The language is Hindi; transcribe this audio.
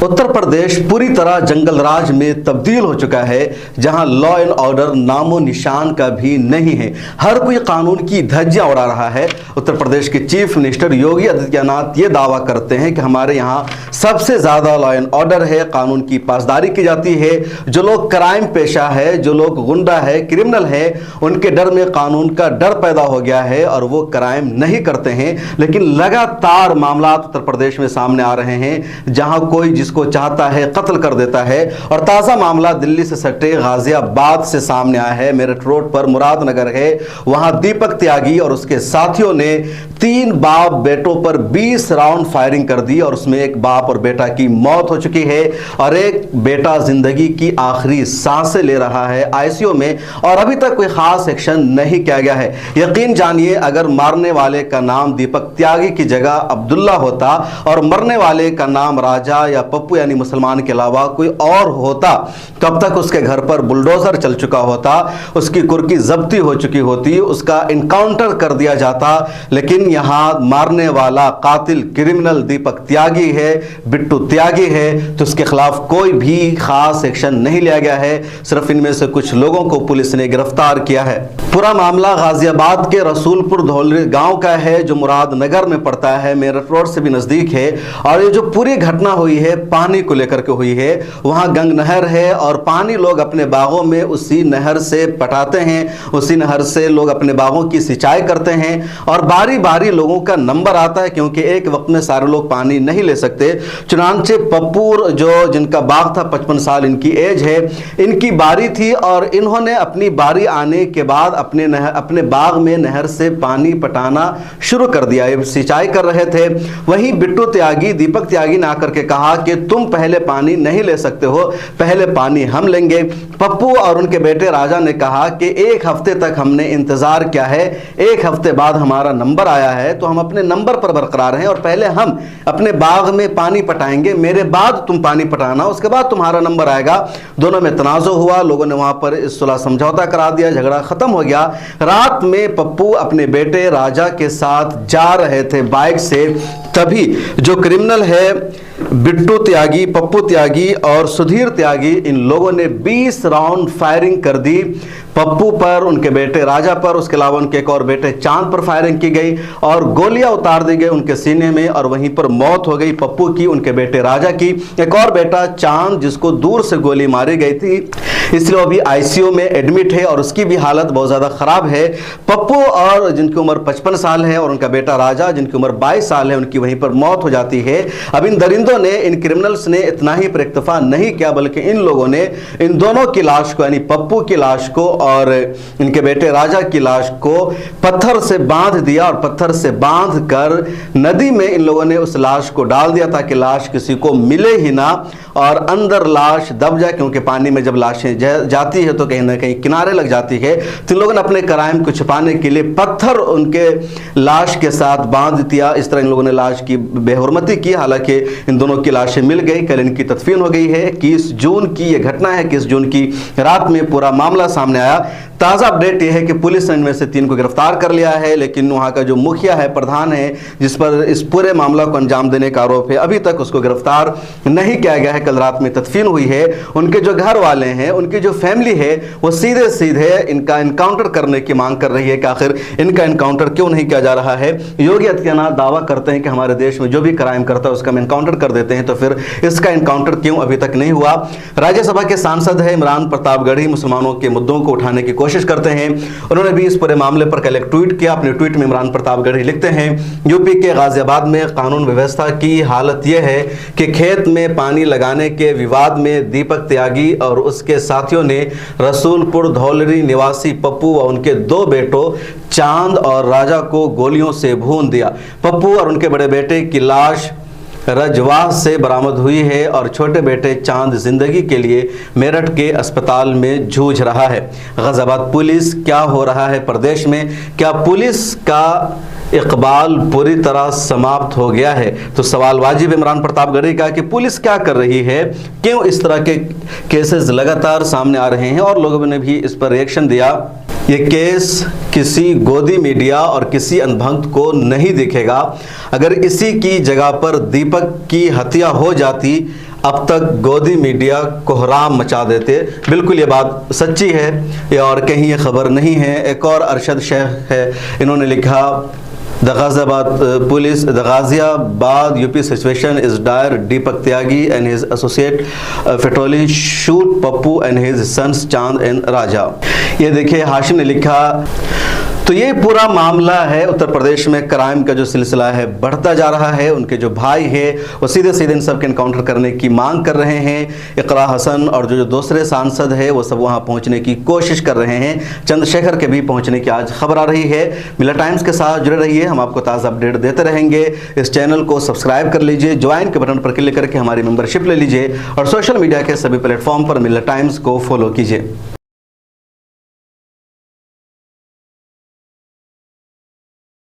उत्तर प्रदेश पूरी तरह जंगल राज में तब्दील हो चुका है, जहां लॉ एंड ऑर्डर नामो निशान का भी नहीं है। हर कोई कानून की धज्जियां उड़ा रहा है। उत्तर प्रदेश के चीफ मिनिस्टर योगी आदित्यनाथ ये दावा करते हैं कि हमारे यहाँ सबसे ज़्यादा लॉ एंड ऑर्डर है, कानून की पासदारी की जाती है। जो लोग क्राइम पेशा है, जो लोग गुंडा है, क्रिमिनल है, उनके डर में कानून का डर पैदा हो गया है और वो क्राइम नहीं करते हैं। लेकिन लगातार मामला उत्तर प्रदेश में सामने आ रहे हैं, जहां कोई जिसको चाहता है कत्ल कर देता है। और ताज़ा मामला दिल्ली से सटे गाजियाबाद से सामने आया है। मेरठ रोड पर मुरादनगर है, वहां दीपक त्यागी और उसके साथियों ने 3 बाप बेटों पर 20 राउंड फायरिंग कर दी और उसमें एक बाप और बेटा की मौत हो चुकी है और एक बेटा जिंदगी की आखिरी सांसें ले रहा है आईसीयू में, और अभी तक कोई खास एक्शन नहीं किया गया है। यकीन जानिए, अगर मारने वाले का नाम दीपक त्यागी की जगह अब्दुल्ला होता और मरने वाले का नाम राजा या पप्पू यानी मुसलमान के अलावा कोई और होता, तब तक उसके घर पर बुलडोजर चल चुका होता, उसकी कुर्की जब्ती हो चुकी होती, उसका इनकाउंटर कर दिया जाता। लेकिन यहां मारने वाला कातिल क्रिमिनल दीपक त्यागी है, बिट्टू त्यागी है, तो उसके खिलाफ कोई भी खास एक्शन नहीं लिया गया है। सिर्फ इनमें से कुछ लोगों को पुलिस ने गिरफ्तार किया है। पूरा मामला गाजियाबाद के रसूलपुर धौलरी गांव का है, जो मुरादनगर में पड़ता है, मेरठ रोड से भी नजदीक है। और ये जो पूरी घटना हुई है पानी को लेकर के हुई है। वहां गंग नहर है और पानी लोग अपने बागों में उसी नहर से पटाते हैं, उसी नहर से लोग अपने बागों की सिंचाई करते हैं। और बारी बारी लोगों का नंबर आता है, क्योंकि एक वक्त में सारे लोग पानी नहीं ले सकते। चुनांचे पप्पू जो जिनका बाग था, 55 साल इनकी एज है, इनकी बारी थी और इन्होंने अपनी बारी आने के बाद अपने बाग में नहर से पानी पटाना शुरू कर दिया, सिंचाई कर रहे थे। वहीं बिट्टू त्यागी, दीपक त्यागी ने आकर के कहा कि तुम पहले पानी नहीं ले सकते हो, पहले पानी हम लेंगे। पप्पू और उनके बेटे राजा ने कहा कि 1 हफ्ते तक हमने इंतजार किया है, 1 हफ्ते बाद हमारा नंबर आया है, तो हम अपने नंबर पर बरकरार हैं और पहले हम अपने बाग में पानी पटाएंगे, मेरे बाद तुम पानी पटाना, उसके बाद तुम्हारा नंबर आएगा। दोनों में तनाज़ो हुआ, लोगों ने वहां पर सुलह समझौता करा दिया, झगड़ा खत्म हो गया। रात में पप्पू अपने बेटे राजा के साथ जा रहे थे बाइक से, तभी जो क्रिमिनल है बिट्टू त्यागी, पप्पू त्यागी और सुधीर त्यागी, इन लोगों ने 20 राउंड फायरिंग कर दी पप्पू पर, उनके बेटे राजा पर, उसके अलावा उनके एक और बेटे चांद पर फायरिंग की गई और गोलियां उतार दी गई उनके सीने में और वहीं पर मौत हो गई पप्पू की, उनके बेटे राजा की। एक और बेटा चांद, जिसको दूर से गोली मारी गई थी, इसलिए वो भी आईसीयू में एडमिट है और उसकी भी हालत बहुत ज़्यादा ख़राब है। पप्पू और जिनकी उम्र 55 साल है और उनका बेटा राजा जिनकी उम्र 22 साल है, उनकी वहीं पर मौत हो जाती है। अब इन दरिंदों ने, इन क्रिमिनल्स ने इतना ही पर इक्तफा नहीं किया, बल्कि इन लोगों ने इन दोनों की लाश को, यानी पप्पू की लाश को और इनके बेटे राजा की लाश को पत्थर से बांध दिया और पत्थर से बांध कर नदी में इन लोगों ने उस लाश को डाल दिया, ताकि लाश किसी को मिले ही ना और अंदर लाश दब जाए, क्योंकि पानी में जब लाशें जाती है तो कहीं ना कहीं किनारे लग जाती है। तो इन लोगों ने अपने क्राइम को छिपाने के लिए पत्थर उनके लाश के साथ बांध दिया। इस तरह इन लोगों ने लाश की बेहुरमती की। हालांकि इन दोनों की लाशें मिल गई, कल इनकी तदफीन हो गई है। 21 जून की ये घटना है, 21 जून की रात में पूरा मामला सामने आया। ताज़ा अपडेट यह है कि पुलिस ने इनमें से 3 को गिरफ्तार कर लिया है, लेकिन वहाँ का जो मुखिया है, प्रधान है, जिस पर इस पूरे मामला को अंजाम देने का आरोप है, अभी तक उसको गिरफ्तार नहीं किया गया है। कल रात में तदफीन हुई है। उनके जो घर वाले हैं, उनकी जो फैमिली है, वो सीधे सीधे इनका इनकाउंटर करने की मांग कर रही है कि आखिर इनका इनकाउंटर क्यों नहीं किया जा रहा है। योगी आदित्यनाथ दावा करते हैं कि हमारे देश में जो भी क्राइम करता है उसका हम इनकाउंटर कर देते हैं, तो फिर इसका इनकाउंटर क्यों अभी तक नहीं हुआ। राज्यसभा के सांसद है इमरान प्रतापगढ़ी, मुसलमानों के मुद्दों को उठाने की कोशिश करते हैं। उन्होंने भी इस पूरे मामले पर कल एक ट्वीट किया। अपने ट्वीट में इमरान प्रतापगढ़ी लिखते हैं, यूपी के गाजियाबाद में कानून व्यवस्था की हालत यह है कि खेत में पानी लगाने के विवाद में दीपक त्यागी और उसके साथियों ने रसूलपुर धौलरी निवासी पप्पू और उनके 2 बेटों चांद और राजा को गोलियों से भून दिया। पप्पू और उनके बड़े बेटे की लाश रजवाह से बरामद हुई है और छोटे बेटे चांद जिंदगी के लिए मेरठ के अस्पताल में जूझ रहा है। गाजियाबाद पुलिस, क्या हो रहा है प्रदेश में? क्या पुलिस का इकबाल पूरी तरह समाप्त हो गया है? तो सवाल वाजिब इमरान प्रतापगढ़ी का कि पुलिस क्या कर रही है, क्यों इस तरह के केसेस लगातार सामने आ रहे हैं और लोगों ने भी इस पर रिएक्शन दिया। ये केस किसी गोदी मीडिया और किसी अंधभक्त को नहीं दिखेगा। अगर इसी की जगह पर दीपक की हत्या हो जाती, अब तक गोदी मीडिया कोहराम मचा देते। बिल्कुल ये बात सच्ची है और कहीं ये खबर नहीं है। एक और अरशद शेख है, इन्होंने लिखा the Ghaziabad UP situation is dire, Deepak Tyagi and his associate fatally shoot Pappu and his sons Chand and Raja. ये देखिए हाशिम ने लिखा। तो ये पूरा मामला है, उत्तर प्रदेश में क्राइम का जो सिलसिला है बढ़ता जा रहा है। उनके जो भाई है वो सीधे सीधे इन सब के इनकाउंटर करने की मांग कर रहे हैं। इकरा हसन और जो दूसरे सांसद है वो सब वहां पहुंचने की कोशिश कर रहे हैं। चंद्रशेखर के भी पहुंचने की आज खबर आ रही है। मिला टाइम्स के साथ जुड़े रहिए, हम आपको ताज़ा अपडेट देते रहेंगे। इस चैनल को सब्सक्राइब कर लीजिए, ज्वाइन के बटन पर क्लिक करके हमारी मेंबरशिप ले लीजिए और सोशल मीडिया के सभी प्लेटफॉर्म पर मिला टाइम्स को फॉलो कीजिए।